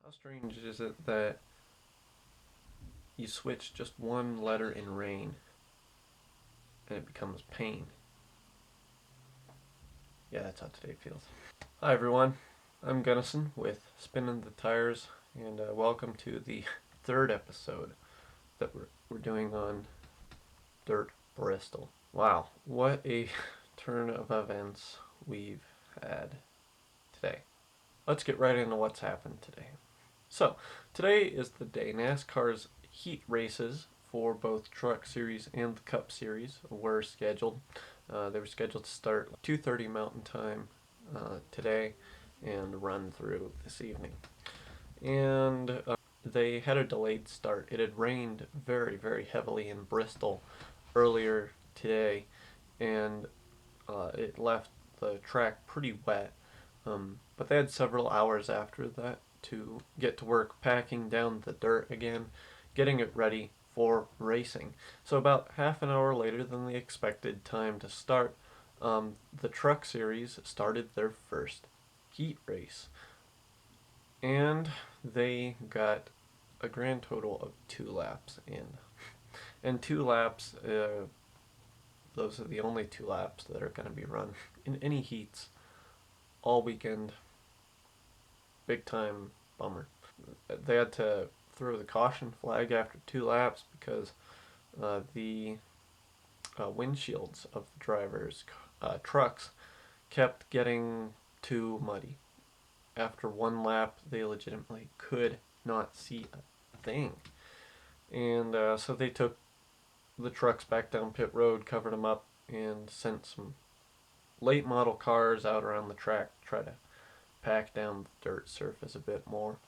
How strange is it that you switch just one letter in rain and it becomes pain? Yeah, that's how today feels. Hi everyone, I'm Gunnison with Spinning the Tires, and welcome to the third episode that we're doing on Dirt Bristol. Wow, what a turn of events we've had today. Let's get right into what's happened today. So, today is the day NASCAR's heat races for both Truck Series and the Cup Series were scheduled. They were scheduled to start 2:30 Mountain Time today and run through this evening. And they had a delayed start. It had rained very, very heavily in Bristol earlier today, and it left the track pretty wet. But they had several hours after that to get to work packing down the dirt again, getting it ready for racing. So about half an hour later than the expected time to start, the Truck Series started their first heat race. And they got a grand total of 2 laps in. And 2 laps, those are the only 2 laps that are going to be run in any heats all weekend. Big time bummer. They had to throw the caution flag after 2 laps because the windshields of the drivers' trucks kept getting too muddy. After 1 lap, they legitimately could not see a thing. And so they took the trucks back down pit road, covered them up, and sent some late model cars out around the track to try to pack down the dirt surface a bit more.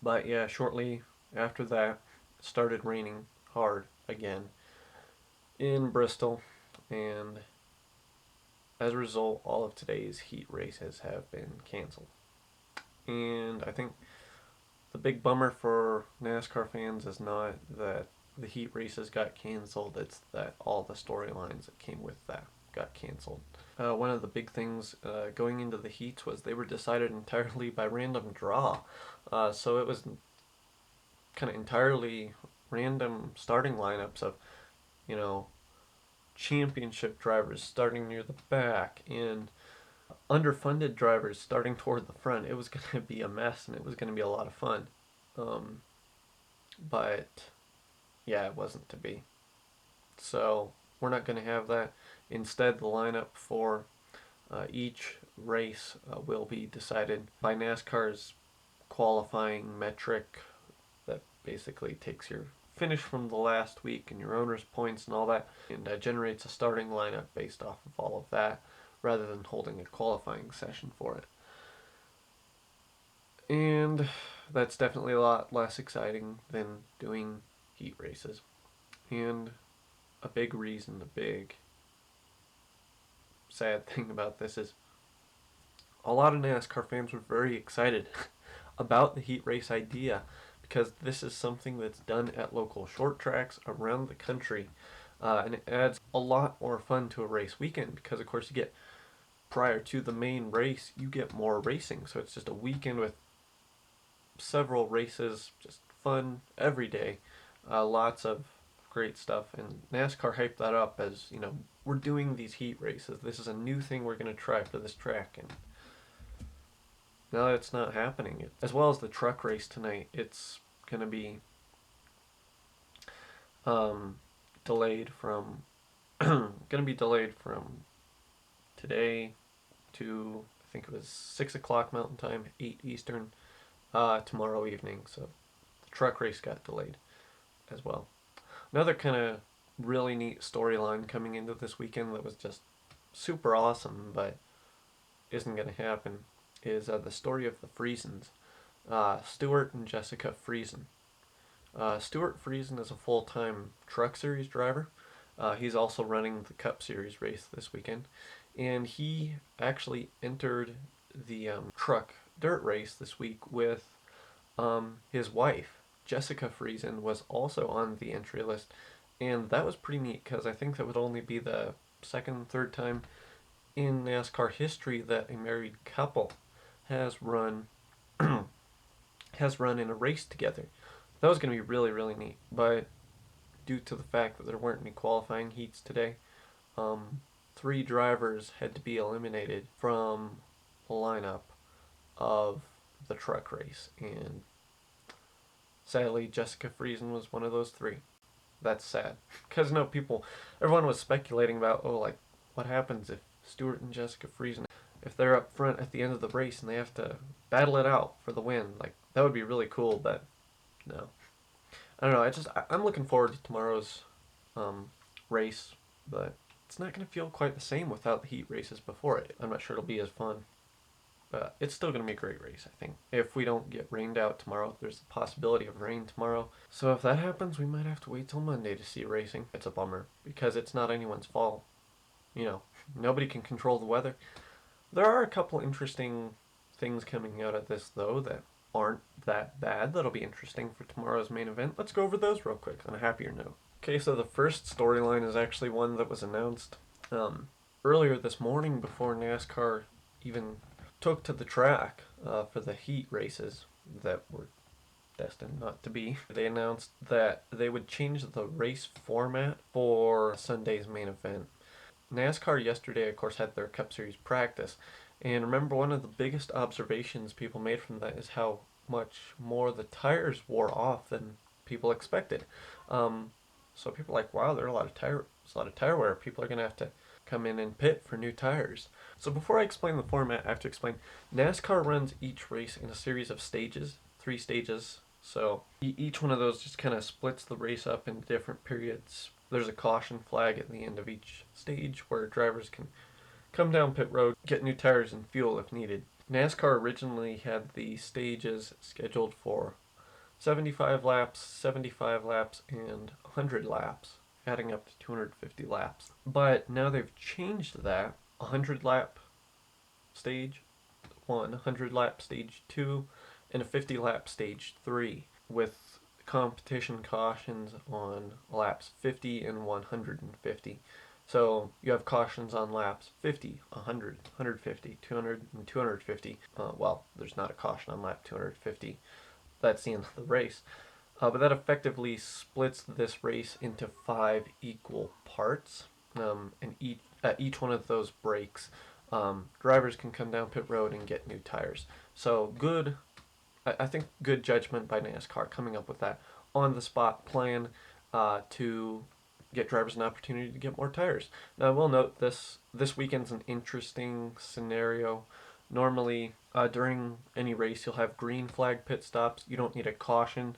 But yeah, shortly after that, it started raining hard again in Bristol, and as a result, all of today's heat races have been canceled. And I think the big bummer for NASCAR fans is not that the heat races got canceled, it's that all the storylines that came with that got canceled. One of the big things going into the heats was they were decided entirely by random draw. So it was kind of entirely random starting lineups of, you know, championship drivers starting near the back and underfunded drivers starting toward the front. It was going to be a mess and it was going to be a lot of fun. But yeah, it wasn't to be. So we're not going to have that. Instead, the lineup for each race will be decided by NASCAR's qualifying metric that basically takes your finish from the last week and your owner's points and all that, and generates a starting lineup based off of all of that rather than holding a qualifying session for it. And that's definitely a lot less exciting than doing heat races. And a big reason, a big sad thing about this is a lot of NASCAR fans were very excited about the heat race idea because this is something that's done at local short tracks around the country, and it adds a lot more fun to a race weekend because, of course, you get prior to the main race, you get more racing. So it's just a weekend with several races, just fun every day, lots of great stuff, and NASCAR hyped that up as, you know, we're doing these heat races. This is a new thing we're going to try for this track, and now it's not happening. As well as the truck race tonight, it's going to be delayed from today to, I think it was 6 o'clock Mountain Time, 8 Eastern, tomorrow evening. So the truck race got delayed as well. Another kind of really neat storyline coming into this weekend that was just super awesome but isn't going to happen is the story of the Friesens, Stuart and Jessica Friesen. Stuart Friesen is a full-time Truck Series driver. He's also running the Cup Series race this weekend, and he actually entered the Truck Dirt race this week with his wife. Jessica Friesen was also on the entry list, and that was pretty neat because I think that would only be the second, third time in NASCAR history that a married couple has run has run in a race together. That was going to be really, really neat. But due to the fact that there weren't any qualifying heats today, um, 3 drivers had to be eliminated from the lineup of the truck race. And sadly, Jessica Friesen was one of those 3. That's sad. Because, everyone was speculating about, like, what happens if Stewart and Jessica Friesen, if they're up front at the end of the race and they have to battle it out for the win. Like, that would be really cool, but no. I don't know. I'm looking forward to tomorrow's race, but it's not going to feel quite the same without the heat races before it. I'm not sure it'll be as fun, but it's still going to be a great race, I think. If we don't get rained out tomorrow, there's the possibility of rain tomorrow. So if that happens, we might have to wait till Monday to see racing. It's a bummer because it's not anyone's fault. Nobody can control the weather. There are a couple interesting things coming out of this, though, that aren't that bad. That'll be interesting for tomorrow's main event. Let's go over those real quick on a happier note. Okay, so the first storyline is actually one that was announced earlier this morning before NASCAR even took to the track for the heat races that were destined not to be. They announced that they would change the race format for Sunday's main event. NASCAR yesterday, of course, had their Cup Series practice, and remember, one of the biggest observations people made from that is how much more the tires wore off than people expected. So people are like, wow, there's a lot of tire wear. People are gonna have to come in and pit for new tires. So before I explain the format, I have to explain NASCAR runs each race in a series of stages, 3 stages. So each one of those just kind of splits the race up into different periods. There's a caution flag at the end of each stage where drivers can come down pit road, get new tires and fuel if needed. NASCAR originally had the stages scheduled for 75 laps, and 100 laps, adding up to 250 laps. But now they've changed that. 100 lap stage 1, 100 lap stage 2, and a 50 lap stage 3, with competition cautions on laps 50 and 150. So you have cautions on laps 50, 100, 150, 200, and 250. Well, there's not a caution on lap 250. That's the end of the race. But that effectively splits this race into 5 equal parts. And each one of those breaks, drivers can come down pit road and get new tires. So I think good judgment by NASCAR coming up with that on-the-spot plan to get drivers an opportunity to get more tires. Now, I will note this weekend's an interesting scenario. Normally, during any race, you'll have green flag pit stops. You don't need a caution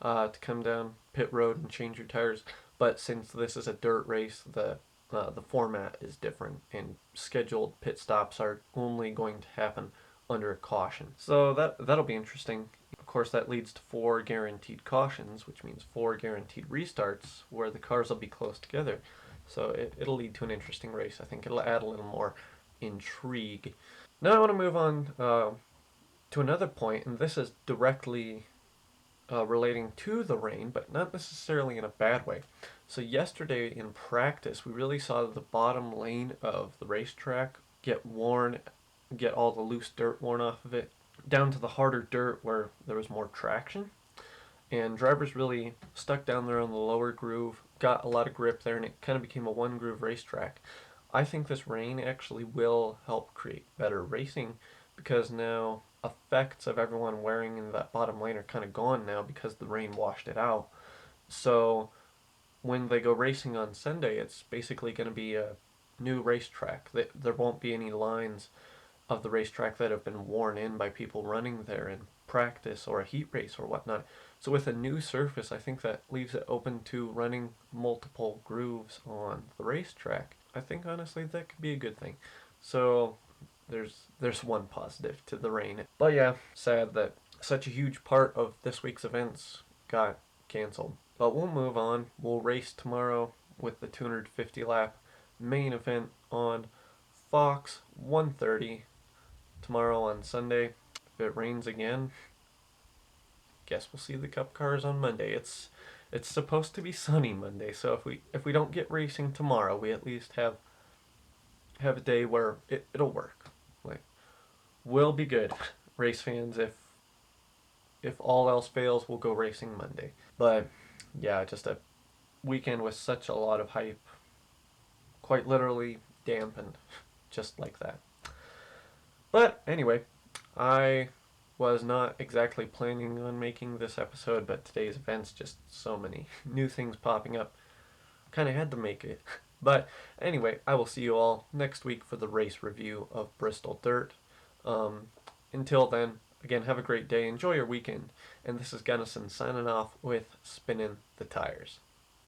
to come down pit road and change your tires. But since this is a dirt race, the format is different, and scheduled pit stops are only going to happen under a caution. So that'll be interesting. Of course, that leads to 4 guaranteed cautions, which means 4 guaranteed restarts where the cars will be close together. So it'll lead to an interesting race. I think it'll add a little more intrigue. Now I want to move on to another point, and this is directly relating to the rain, but not necessarily in a bad way. So yesterday in practice, we really saw the bottom lane of the racetrack get all the loose dirt worn off of it, down to the harder dirt where there was more traction. And drivers really stuck down there on the lower groove, got a lot of grip there, and it kind of became a one-groove racetrack. I think this rain actually will help create better racing, because now effects of everyone wearing in that bottom lane are kind of gone now because the rain washed it out. So when they go racing on Sunday, it's basically going to be a new racetrack. There won't be any lines of the racetrack that have been worn in by people running there in practice or a heat race or whatnot. So with a new surface, I think that leaves it open to running multiple grooves on the racetrack. I think honestly that could be a good thing. So there's one positive to the rain. But yeah, sad that such a huge part of this week's events got canceled. But we'll move on. We'll race tomorrow with the 250 lap main event on Fox 1:30 tomorrow on Sunday. If it rains again, guess we'll see the Cup cars on Monday. It's supposed to be sunny Monday, so if we don't get racing tomorrow, we at least have a day where it'll work. Like, we'll be good, race fans, if if all else fails, we'll go racing Monday. But yeah, just a weekend with such a lot of hype, quite literally dampened, just like that. But anyway, I was not exactly planning on making this episode, but today's events, just so many new things popping up, kind of had to make it. But anyway, I will see you all next week for the race review of Bristol Dirt. Um, until then, again, have a great day, enjoy your weekend, and this is Gunnison signing off with Spinning the Tires.